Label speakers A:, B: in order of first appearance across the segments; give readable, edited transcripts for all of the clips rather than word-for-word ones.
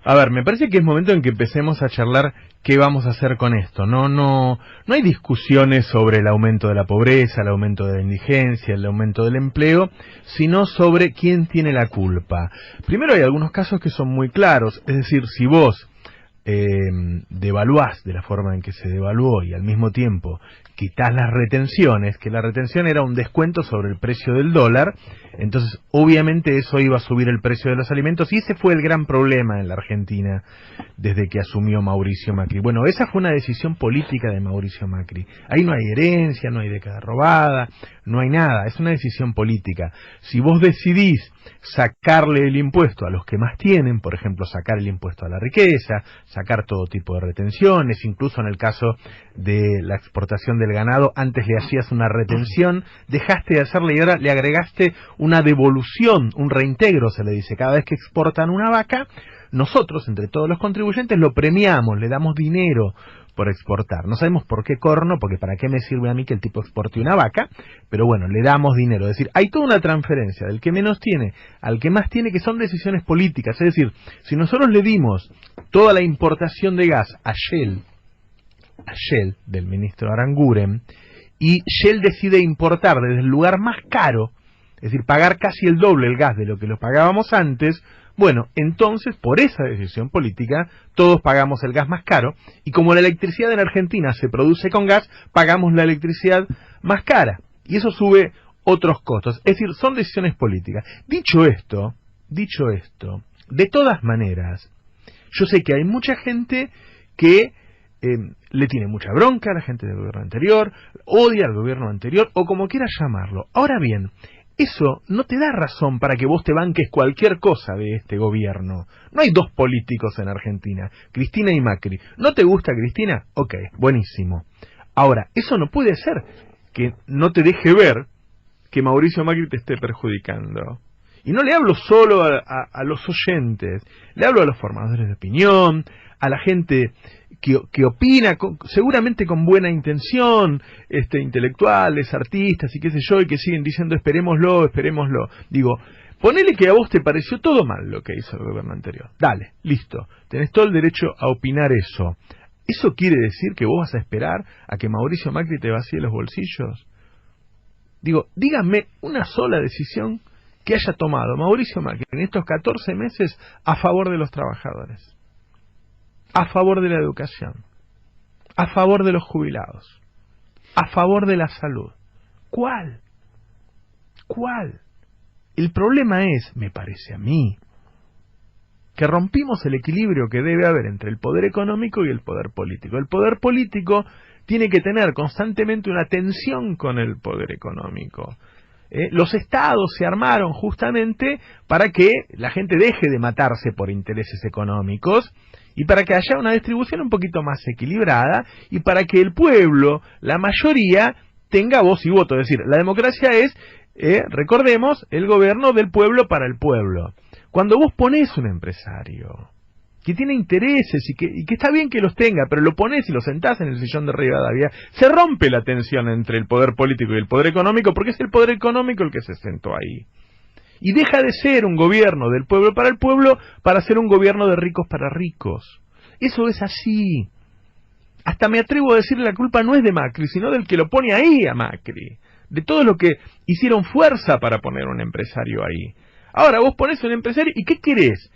A: A ver, me parece que es momento en que empecemos a charlar qué vamos a hacer con esto. No hay discusiones sobre el aumento de la pobreza, el aumento de la indigencia, el aumento del empleo, sino sobre quién tiene la culpa. Primero, hay algunos casos que son muy claros, es decir, si vos devaluás de la forma en que se devaluó y al mismo tiempo quitas las retenciones, que la retención era un descuento sobre el precio del dólar, entonces obviamente eso iba a subir el precio de los alimentos, y ese fue el gran problema en la Argentina desde que asumió Mauricio Macri. Bueno, esa fue una decisión política de Mauricio Macri. Ahí no hay herencia, no hay década robada, no hay nada, es una decisión política. Si vos decidís sacarle el impuesto a los que más tienen, por ejemplo, sacar el impuesto a la riqueza, sacar todo tipo de retenciones, incluso en el caso de la exportación del ganado, antes le hacías una retención, dejaste de hacerle y ahora le agregaste una devolución, un reintegro se le dice, cada vez que exportan una vaca, nosotros, entre todos los contribuyentes, lo premiamos, le damos dinero por exportar. No sabemos por qué corno, porque para qué me sirve a mí que el tipo exporte una vaca, pero bueno, le damos dinero. Es decir, hay toda una transferencia del que menos tiene al que más tiene, que son decisiones políticas. Es decir, si nosotros le dimos toda la importación de gas a Shell del ministro Aranguren, y Shell decide importar desde el lugar más caro, es decir, pagar casi el doble el gas de lo que lo pagábamos antes, bueno, entonces, por esa decisión política, todos pagamos el gas más caro, y como la electricidad en Argentina se produce con gas, pagamos la electricidad más cara, y eso sube otros costos. Es decir, son decisiones políticas. Dicho esto, de todas maneras, yo sé que hay mucha gente que le tiene mucha bronca a la gente del gobierno anterior, odia al gobierno anterior, o como quieras llamarlo. Ahora bien, eso no te da razón para que vos te banques cualquier cosa de este gobierno. No hay dos políticos en Argentina, Cristina y Macri. ¿No te gusta Cristina? Ok, buenísimo. Ahora, eso no puede ser que no te deje ver que Mauricio Macri te esté perjudicando. Y no le hablo solo a los oyentes, le hablo a los formadores de opinión, a la gente que opina, seguramente con buena intención, intelectuales, artistas y qué sé yo, y que siguen diciendo esperémoslo. Digo, ponele que a vos te pareció todo mal lo que hizo el gobierno anterior. Dale, listo, tenés todo el derecho a opinar eso. ¿Eso quiere decir que vos vas a esperar a que Mauricio Macri te vacíe los bolsillos? Digo, díganme una sola decisión que haya tomado Mauricio Macri en estos 14 meses a favor de los trabajadores, a favor de la educación, a favor de los jubilados, a favor de la salud. ¿Cuál? El problema es, me parece a mí, que rompimos el equilibrio que debe haber entre el poder económico y el poder político. El poder político tiene que tener constantemente una tensión con el poder económico. Los estados se armaron justamente para que la gente deje de matarse por intereses económicos y para que haya una distribución un poquito más equilibrada y para que el pueblo, la mayoría, tenga voz y voto. Es decir, la democracia es, recordemos, el gobierno del pueblo para el pueblo. Cuando vos ponés un empresario que tiene intereses y que está bien que los tenga, pero lo pones y lo sentás en el sillón de Rivadavia, se rompe la tensión entre el poder político y el poder económico, porque es el poder económico el que se sentó ahí. Y deja de ser un gobierno del pueblo para ser un gobierno de ricos para ricos. Eso es así. Hasta me atrevo a decir la culpa no es de Macri, sino del que lo pone ahí a Macri. De todos los que hicieron fuerza para poner un empresario ahí. Ahora vos ponés un empresario y ¿qué querés?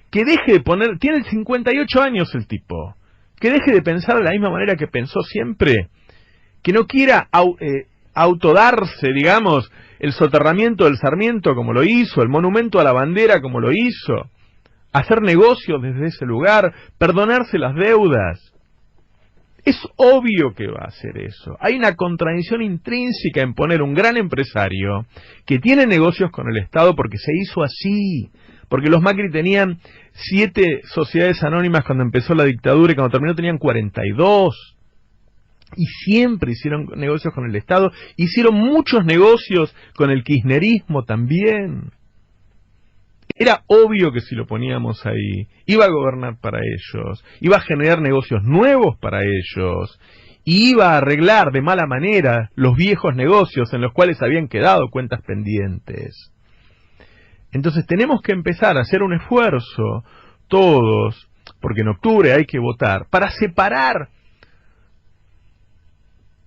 A: Que deje de poner, tiene 58 años el tipo, que deje de pensar de la misma manera que pensó siempre, que no quiera autodarse, digamos, el soterramiento del Sarmiento como lo hizo, el monumento a la bandera como lo hizo, hacer negocios desde ese lugar, perdonarse las deudas. Es obvio que va a hacer eso. Hay una contradicción intrínseca en poner un gran empresario que tiene negocios con el Estado porque se hizo así. Porque los Macri tenían 7 sociedades anónimas cuando empezó la dictadura y cuando terminó tenían 42. Y siempre hicieron negocios con el Estado. Hicieron muchos negocios con el kirchnerismo también. Era obvio que si lo poníamos ahí, iba a gobernar para ellos, iba a generar negocios nuevos para ellos, y iba a arreglar de mala manera los viejos negocios en los cuales habían quedado cuentas pendientes. Entonces tenemos que empezar a hacer un esfuerzo, todos, porque en octubre hay que votar, para separar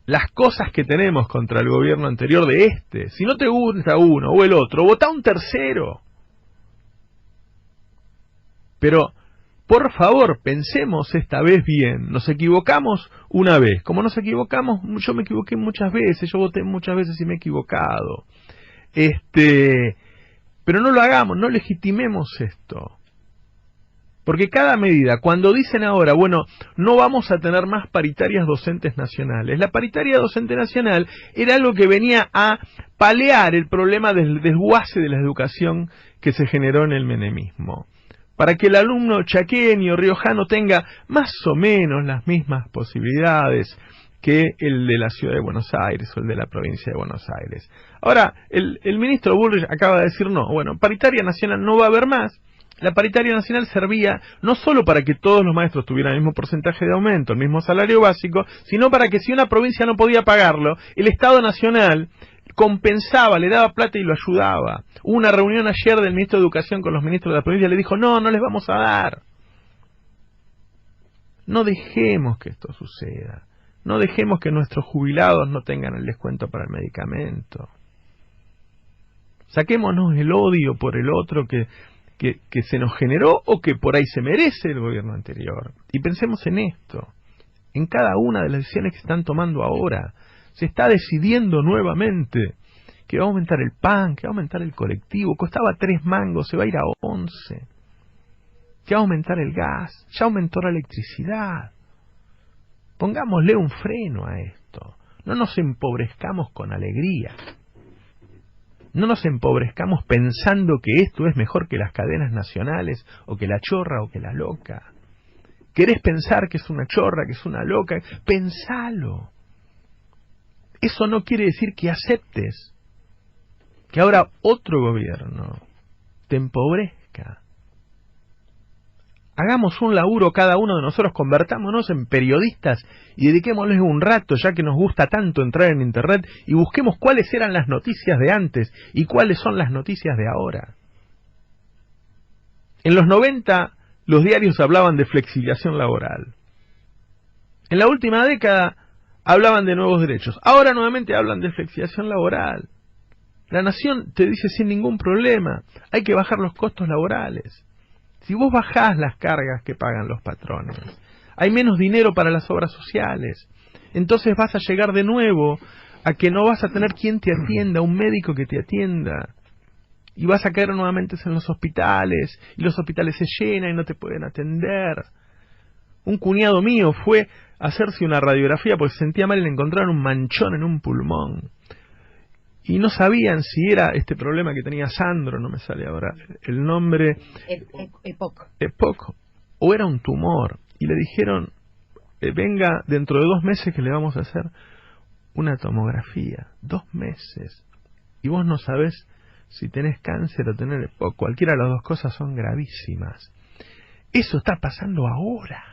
A: las cosas que tenemos contra el gobierno anterior de este. Si no te gusta uno o el otro, votá un tercero. Pero, por favor, pensemos esta vez bien. Nos equivocamos una vez. Como nos equivocamos, yo me equivoqué muchas veces, yo voté muchas veces y me he equivocado. Pero no lo hagamos, no legitimemos esto. Porque cada medida, cuando dicen ahora, bueno, no vamos a tener más paritarias docentes nacionales, la paritaria docente nacional era algo que venía a paliar el problema del desguace de la educación que se generó en el menemismo, para que el alumno chaqueño, riojano, tenga más o menos las mismas posibilidades que el de la ciudad de Buenos Aires o el de la provincia de Buenos Aires. Ahora, el ministro Bullrich acaba de decir, no, bueno, paritaria nacional no va a haber más. La paritaria nacional servía no solo para que todos los maestros tuvieran el mismo porcentaje de aumento, el mismo salario básico, sino para que si una provincia no podía pagarlo, el Estado Nacional compensaba, le daba plata y lo ayudaba. Hubo una reunión ayer del ministro de Educación con los ministros de la provincia y le dijo, no les vamos a dar. No dejemos que esto suceda. No dejemos que nuestros jubilados no tengan el descuento para el medicamento. Saquémonos el odio por el otro que se nos generó o que por ahí se merece el gobierno anterior. Y pensemos en esto. En cada una de las decisiones que se están tomando ahora, se está decidiendo nuevamente que va a aumentar el pan, que va a aumentar el colectivo, costaba 3 mangos, se va a ir a 11, que va a aumentar el gas, ya aumentó la electricidad. Pongámosle un freno a esto. No nos empobrezcamos con alegría. No nos empobrezcamos pensando que esto es mejor que las cadenas nacionales, o que la chorra, o que la loca. ¿Querés pensar que es una chorra, que es una loca? Pensalo. Eso no quiere decir que aceptes que ahora otro gobierno te empobrezca. Hagamos un laburo cada uno de nosotros, convertámonos en periodistas y dediquémosles un rato, ya que nos gusta tanto entrar en internet, y busquemos cuáles eran las noticias de antes y cuáles son las noticias de ahora. En los 90 los diarios hablaban de flexibilización laboral. En la última década hablaban de nuevos derechos. Ahora nuevamente hablan de flexibilización laboral. La Nación te dice sin ningún problema, hay que bajar los costos laborales. Si vos bajás las cargas que pagan los patrones, hay menos dinero para las obras sociales. Entonces vas a llegar de nuevo a que no vas a tener quien te atienda, un médico que te atienda. Y vas a caer nuevamente en los hospitales, y los hospitales se llenan y no te pueden atender. Un cuñado mío fue a hacerse una radiografía porque se sentía mal y le encontraron un manchón en un pulmón. Y no sabían si era este problema que tenía Sandro, no me sale ahora el nombre, EPOC, o era un tumor. Y le dijeron, venga dentro de 2 meses que le vamos a hacer una tomografía. 2 meses. Y vos no sabés si tenés cáncer o tenés EPOC. Cualquiera de las dos cosas son gravísimas. Eso está pasando ahora.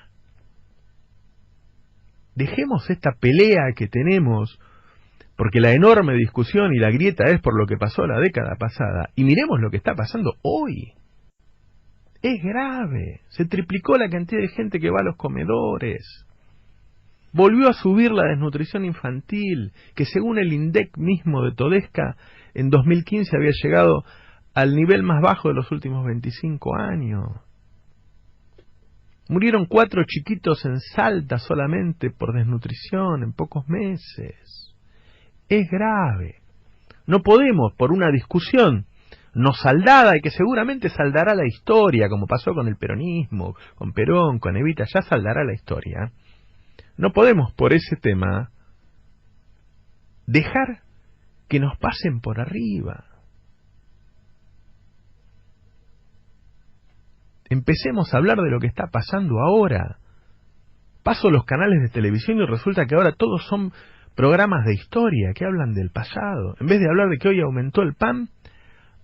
A: Dejemos esta pelea que tenemos, porque la enorme discusión y la grieta es por lo que pasó la década pasada, y miremos lo que está pasando hoy. Es grave. Se triplicó la cantidad de gente que va a los comedores. Volvió a subir la desnutrición infantil, que según el INDEC mismo de Todesca, en 2015 había llegado al nivel más bajo de los últimos 25 años. Murieron 4 chiquitos en Salta solamente por desnutrición en pocos meses. Es grave. No podemos, por una discusión no saldada, y que seguramente saldará la historia, como pasó con el peronismo, con Perón, con Evita, ya saldará la historia. No podemos, por ese tema, dejar que nos pasen por arriba. Empecemos a hablar de lo que está pasando ahora. Paso los canales de televisión y resulta que ahora todos son programas de historia que hablan del pasado. En vez de hablar de que hoy aumentó el pan,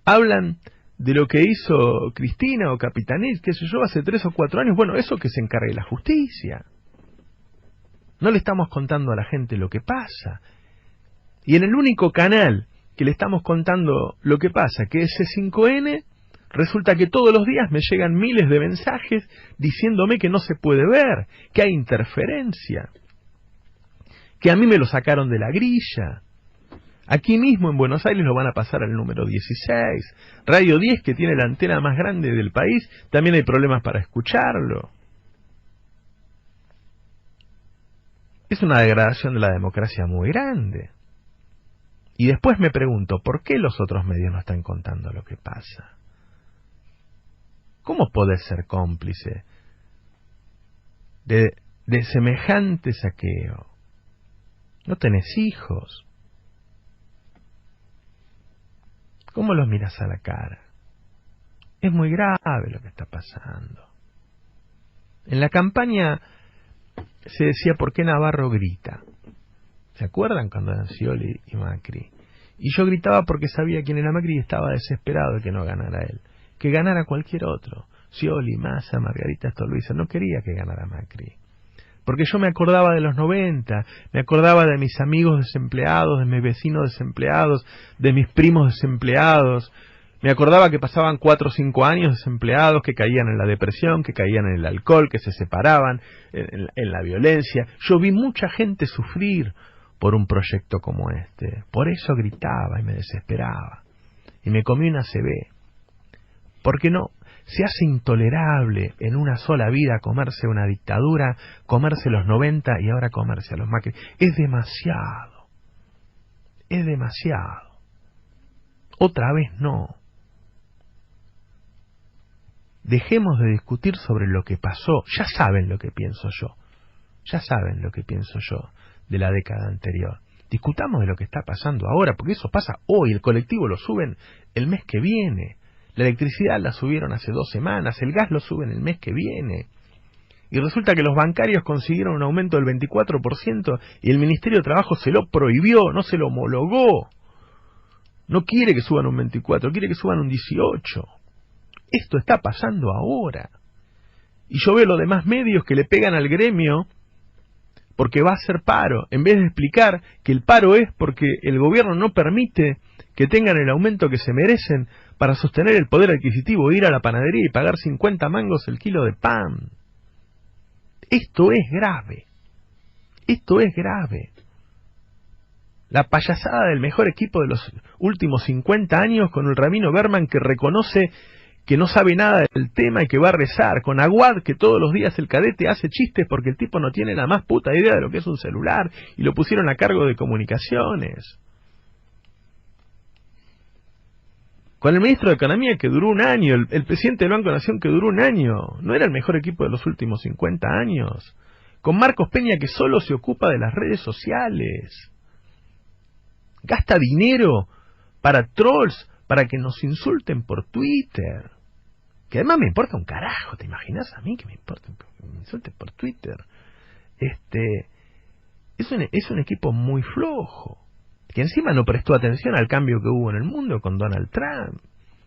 A: hablan de lo que hizo Cristina o Capitanich, qué sé yo, hace 3 o 4 años. Bueno, eso que se encargue la justicia. No le estamos contando a la gente lo que pasa. Y en el único canal que le estamos contando lo que pasa, que es C5N, Resulta que todos los días me llegan miles de mensajes diciéndome que no se puede ver, que hay interferencia, que a mí me lo sacaron de la grilla. Aquí mismo en Buenos Aires lo van a pasar al número 16. Radio 10, que tiene la antena más grande del país, también hay problemas para escucharlo. Es una degradación de la democracia muy grande. Y después me pregunto, ¿por qué los otros medios no están contando lo que pasa? ¿Cómo podés ser cómplice de semejante saqueo? No tenés hijos. ¿Cómo los miras a la cara? Es muy grave lo que está pasando. En la campaña se decía, ¿por qué Navarro grita? ¿Se acuerdan cuando eran Scioli y Macri? Y yo gritaba porque sabía quién era Macri y estaba desesperado de que no ganara él. Que ganara cualquier otro. Scioli, Massa, Margarita Stolbizer. No quería que ganara Macri. Porque yo me acordaba de los 90, me acordaba de mis amigos desempleados, de mis vecinos desempleados, de mis primos desempleados. Me acordaba que pasaban 4 o 5 años desempleados, que caían en la depresión, que caían en el alcohol, que se separaban, en la violencia. Yo vi mucha gente sufrir por un proyecto como este. Por eso gritaba y me desesperaba. Y me comí una CB. Porque no, se hace intolerable en una sola vida comerse una dictadura, comerse los 90 y ahora comerse a los Macri. Es demasiado. Es demasiado. Otra vez no. Dejemos de discutir sobre lo que pasó. Ya saben lo que pienso yo. Ya saben lo que pienso yo de la década anterior. Discutamos de lo que está pasando ahora, porque eso pasa hoy. El colectivo lo suben el mes que viene. La electricidad la subieron hace 2 semanas. El gas lo suben el mes que viene. Y resulta que los bancarios consiguieron un aumento del 24% y el Ministerio de Trabajo se lo prohibió, no se lo homologó. No quiere que suban un 24, quiere que suban un 18. Esto está pasando ahora. Y yo veo los demás medios que le pegan al gremio porque va a ser paro, en vez de explicar que el paro es porque el gobierno no permite que tengan el aumento que se merecen para sostener el poder adquisitivo, ir a la panadería y pagar 50 mangos el kilo de pan. Esto es grave. Esto es grave. La payasada del mejor equipo de los últimos 50 años con el rabino Berman que reconoce que no sabe nada del tema y que va a rezar, con Aguad que todos los días el cadete hace chistes porque el tipo no tiene la más puta idea de lo que es un celular y lo pusieron a cargo de comunicaciones. Con el ministro de Economía que duró un año, el presidente del Banco de Nación que duró un año, no era el mejor equipo de los últimos 50 años. Con Marcos Peña que solo se ocupa de las redes sociales. Gasta dinero para trolls, para que nos insulten por Twitter. Que además me importa un carajo, ¿te imaginas a mí que me importa que me insulten por Twitter? Es un equipo muy flojo, que encima no prestó atención al cambio que hubo en el mundo con Donald Trump.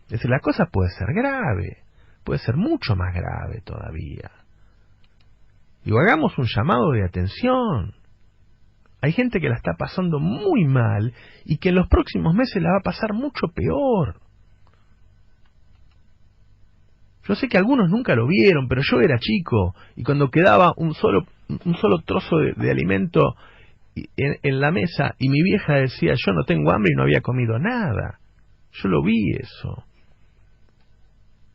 A: Es decir, la cosa puede ser grave, puede ser mucho más grave todavía. Digo, hagamos un llamado de atención. Hay gente que la está pasando muy mal y que en los próximos meses la va a pasar mucho peor. Yo sé que algunos nunca lo vieron, pero yo era chico y cuando quedaba un solo trozo de alimento en la mesa y mi vieja decía yo no tengo hambre y no había comido nada. Yo lo vi eso.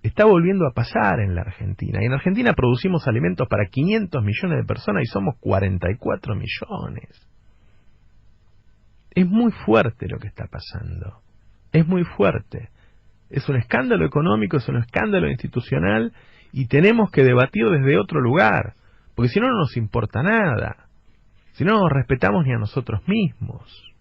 A: Está volviendo a pasar en la Argentina. Y en Argentina producimos alimentos para 500 millones de personas y somos 44 millones. Es muy fuerte lo que está pasando. Es muy fuerte. Es un escándalo económico, es un escándalo institucional y tenemos que debatir desde otro lugar. Porque si no, no nos importa nada. Si no, nos respetamos ni a nosotros mismos.